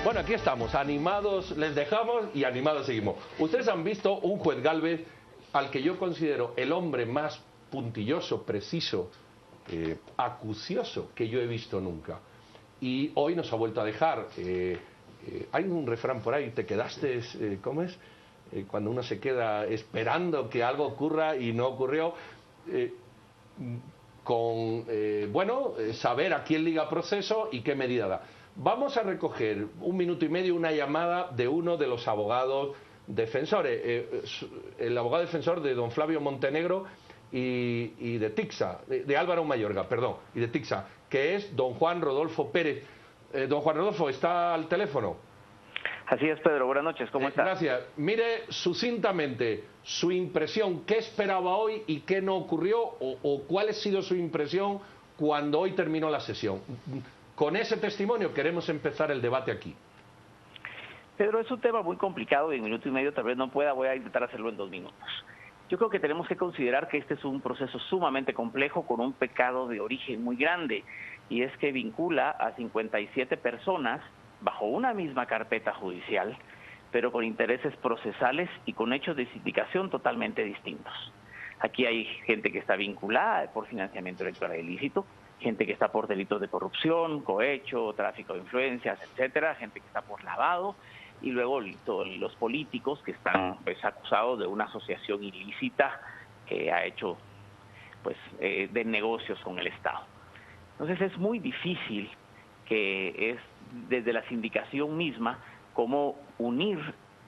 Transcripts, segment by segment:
Bueno, aquí estamos, animados les dejamos y animados seguimos. Ustedes han visto un juez Gálvez al que yo considero el hombre más puntilloso, preciso, acucioso que yo he visto nunca. Y hoy nos ha vuelto a dejar. Hay un refrán por ahí, te quedaste, ¿cómo es? Cuando uno se queda esperando que algo ocurra y no ocurrió. Saber a quién liga proceso y qué medida da. Vamos a recoger 1 minuto y medio una llamada de uno de los abogados defensores, el abogado defensor de don Flavio Montenegro y de Tixa, de Álvaro Mayorga, perdón, y de Tixa, que es don Juan Rodolfo Pérez. Don Juan Rodolfo, ¿está al teléfono? Así es, Pedro. Buenas noches. ¿Cómo está? Gracias. Mire, sucintamente, su impresión, ¿qué esperaba hoy y qué no ocurrió? O ¿cuál ha sido su impresión cuando hoy terminó la sesión? Con ese testimonio queremos empezar el debate aquí. Pedro, es un tema muy complicado y en 1 minuto y medio tal vez no pueda. Voy a intentar hacerlo en 2 minutos. Yo creo que tenemos que considerar que este es un proceso sumamente complejo con un pecado de origen muy grande, y es que vincula a 57 personas bajo una misma carpeta judicial, pero con intereses procesales y con hechos de sindicación totalmente distintos. Aquí hay gente que está vinculada por financiamiento electoral ilícito, gente que está por delitos de corrupción, cohecho, tráfico de influencias, etcétera, gente que está por lavado, y luego todos los políticos que están acusados de una asociación ilícita que ha hecho de negocios con el Estado. Entonces es muy difícil que es desde la sindicación misma cómo unir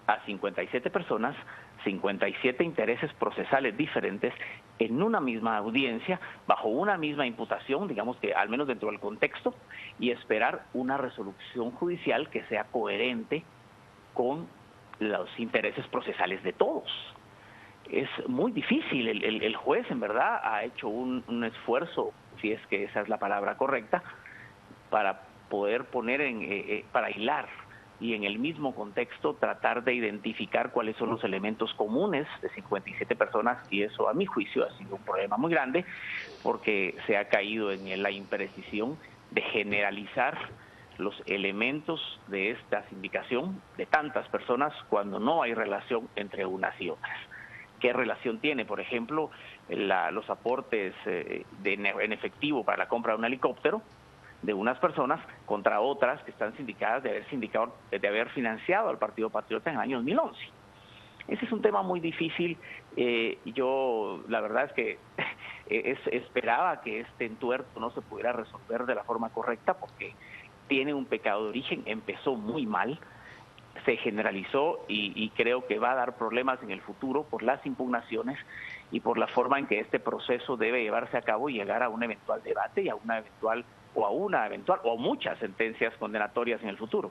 a 57 personas, 57 intereses procesales diferentes en una misma audiencia, bajo una misma imputación, digamos que al menos dentro del contexto, y esperar una resolución judicial que sea coherente con los intereses procesales de todos. Es muy difícil. El juez en verdad ha hecho un esfuerzo, si es que esa es la palabra correcta, para poder poner para hilar y en el mismo contexto tratar de identificar cuáles son los elementos comunes de 57 personas, y eso a mi juicio ha sido un problema muy grande porque se ha caído en la imprecisión de generalizar los elementos de esta sindicación de tantas personas cuando no hay relación entre unas y otras. ¿Qué relación tiene, por ejemplo, los aportes en efectivo para la compra de un helicóptero de unas personas contra otras que están sindicadas de haber financiado al Partido Patriota en el año 2011? Ese es un tema muy difícil. Yo la verdad es que esperaba que este entuerto no se pudiera resolver de la forma correcta porque tiene un pecado de origen, empezó muy mal, se generalizó y creo que va a dar problemas en el futuro por las impugnaciones y por la forma en que este proceso debe llevarse a cabo y llegar a un eventual debate y a una eventual o muchas sentencias condenatorias en el futuro.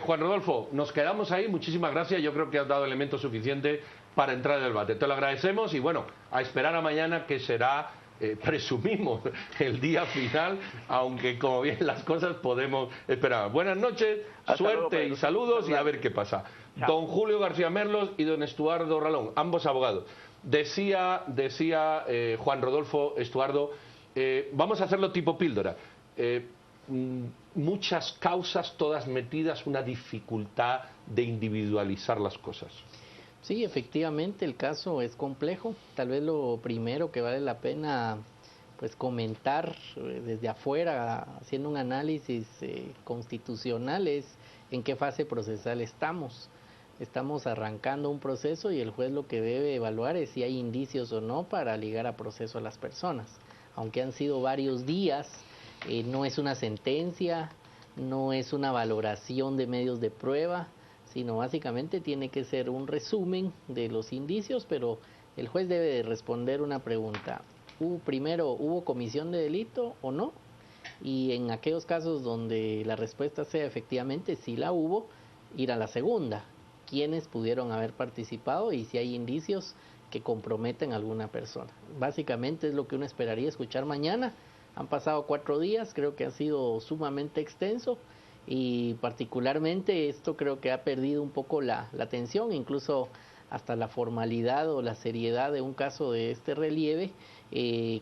Juan Rodolfo, nos quedamos ahí, muchísimas gracias, yo creo que has dado elementos suficientes para entrar en el debate. Te lo agradecemos y bueno, a esperar a mañana que será, presumimos, el día final, aunque como bien las cosas podemos esperar. Buenas noches, suerte y saludos y a ver qué pasa. Chao. Don Julio García Merlos y don Estuardo Ralón, ambos abogados. Decía Juan Rodolfo, Estuardo, vamos a hacerlo tipo píldora. Muchas causas, todas metidas, una dificultad de individualizar las cosas. Sí, efectivamente el caso es complejo. Tal vez lo primero que vale la pena comentar desde afuera, haciendo un análisis constitucional, es en qué fase procesal estamos. Estamos arrancando un proceso y el juez lo que debe evaluar es si hay indicios o no para ligar a proceso a las personas. Aunque han sido varios días, no es una sentencia, no es una valoración de medios de prueba, sino básicamente tiene que ser un resumen de los indicios, pero el juez debe de responder una pregunta. Primero, ¿hubo comisión de delito o no? Y en aquellos casos donde la respuesta sea efectivamente sí la hubo, ir a la segunda. ¿Quiénes pudieron haber participado y si hay indicios que comprometen a alguna persona? Básicamente es lo que uno esperaría escuchar mañana. Han pasado 4 días, creo que ha sido sumamente extenso y particularmente esto creo que ha perdido un poco la atención, incluso hasta la formalidad o la seriedad de un caso de este relieve,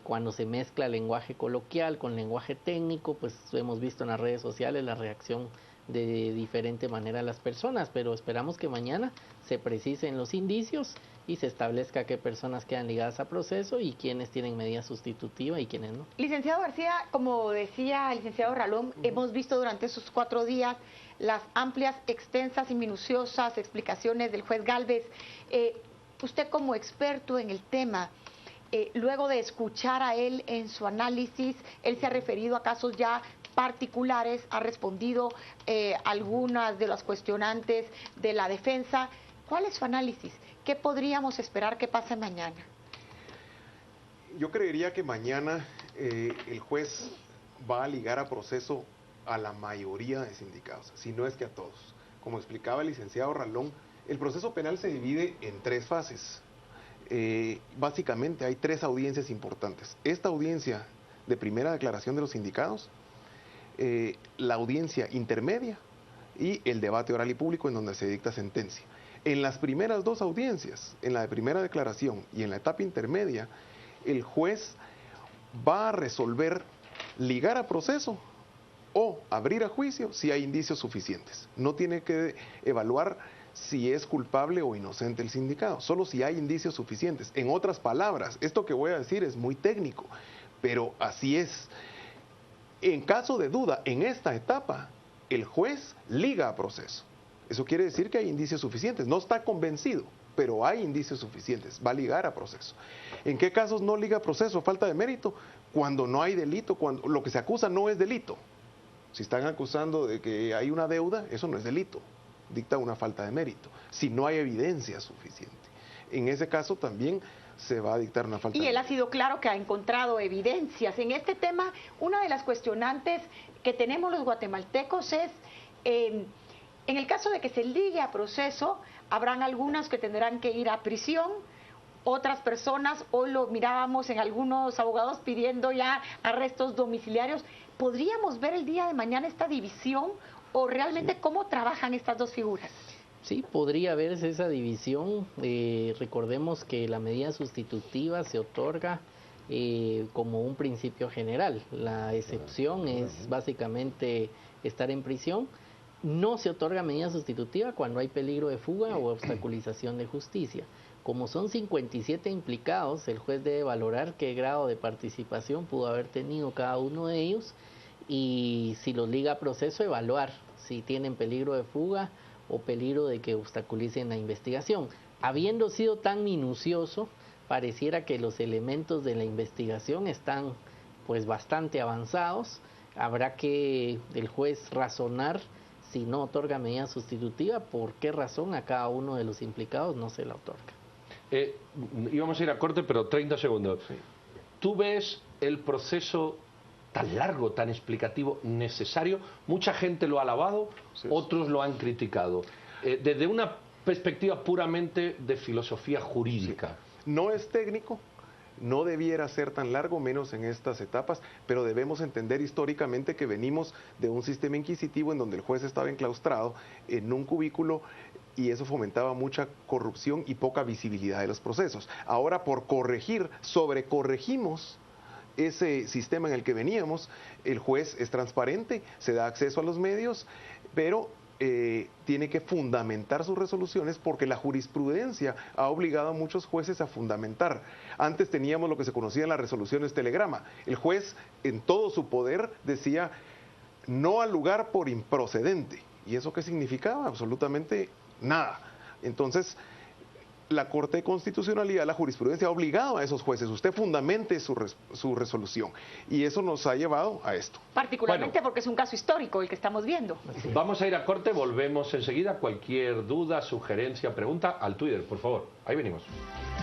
cuando se mezcla lenguaje coloquial con lenguaje técnico, pues hemos visto en las redes sociales la reacción de diferente manera a las personas, pero esperamos que mañana se precisen los indicios y se establezca qué personas quedan ligadas a proceso y quiénes tienen medida sustitutiva y quiénes no. Licenciado García, como decía el licenciado Ralón, hemos visto durante esos 4 días las amplias, extensas y minuciosas explicaciones del juez Gálvez. Usted como experto en el tema, luego de escuchar a él en su análisis, él se ha referido a casos ya particulares, ha respondido algunas de las cuestionantes de la defensa. ¿Cuál es su análisis? ¿Qué podríamos esperar que pase mañana? Yo creería que mañana el juez va a ligar a proceso a la mayoría de sindicados, si no es que a todos. Como explicaba el licenciado Ralón, el proceso penal se divide en 3 fases. Básicamente hay 3 audiencias importantes. Esta audiencia de primera declaración de los sindicados, la audiencia intermedia y el debate oral y público en donde se dicta sentencia. En las primeras 2 audiencias, en la de primera declaración y en la etapa intermedia, el juez va a resolver ligar a proceso o abrir a juicio si hay indicios suficientes. No tiene que evaluar si es culpable o inocente el sindicado, solo si hay indicios suficientes. En otras palabras, esto que voy a decir es muy técnico, pero así es. En caso de duda, en esta etapa, el juez liga a proceso. Eso quiere decir que hay indicios suficientes. No está convencido, pero hay indicios suficientes. Va a ligar a proceso. ¿En qué casos no liga a proceso? Falta de mérito. Cuando no hay delito, cuando lo que se acusa no es delito. Si están acusando de que hay una deuda, eso no es delito. Dicta una falta de mérito. Si no hay evidencia suficiente. En ese caso también se va a dictar una falta de mérito. Y él ha sido claro que ha encontrado evidencias. En este tema, una de las cuestionantes que tenemos los guatemaltecos es... en el caso de que se ligue a proceso, habrán algunas que tendrán que ir a prisión, otras personas, hoy lo mirábamos en algunos abogados pidiendo ya arrestos domiciliarios. ¿Podríamos ver el día de mañana esta división o realmente cómo trabajan estas 2 figuras? Sí, podría verse esa división. Recordemos que la medida sustitutiva se otorga como un principio general. La excepción es básicamente estar en prisión. No se otorga medida sustitutiva cuando hay peligro de fuga o obstaculización de justicia. Como son 57 implicados, el juez debe valorar qué grado de participación pudo haber tenido cada uno de ellos y si los liga a proceso, evaluar si tienen peligro de fuga o peligro de que obstaculicen la investigación. Habiendo sido tan minucioso, pareciera que los elementos de la investigación están pues bastante avanzados. Habrá que el juez razonar si no otorga medida sustitutiva, por qué razón a cada uno de los implicados no se la otorga. Íbamos a ir a corte, pero 30 segundos. Sí. ¿Tú ves el proceso tan largo, tan explicativo, necesario? Mucha gente lo ha alabado, sí, otros lo han criticado. Desde una perspectiva puramente de filosofía jurídica. Sí. No es técnico, no debiera ser tan largo, menos en estas etapas, pero debemos entender históricamente que venimos de un sistema inquisitivo en donde el juez estaba enclaustrado en un cubículo y eso fomentaba mucha corrupción y poca visibilidad de los procesos. Ahora, por corregir, sobrecorregimos ese sistema en el que veníamos. El juez es transparente, se da acceso a los medios, pero tiene que fundamentar sus resoluciones porque la jurisprudencia ha obligado a muchos jueces a fundamentar. Antes teníamos lo que se conocía en las resoluciones telegrama. El juez, en todo su poder, decía no al lugar por improcedente. ¿Y eso qué significaba? Absolutamente nada. Entonces, la Corte de Constitucionalidad, la jurisprudencia ha obligado a esos jueces, usted fundamente su resolución. Y eso nos ha llevado a esto. Particularmente porque es un caso histórico el que estamos viendo. Vamos a ir a corte, volvemos enseguida. Cualquier duda, sugerencia, pregunta, al Twitter, por favor. Ahí venimos.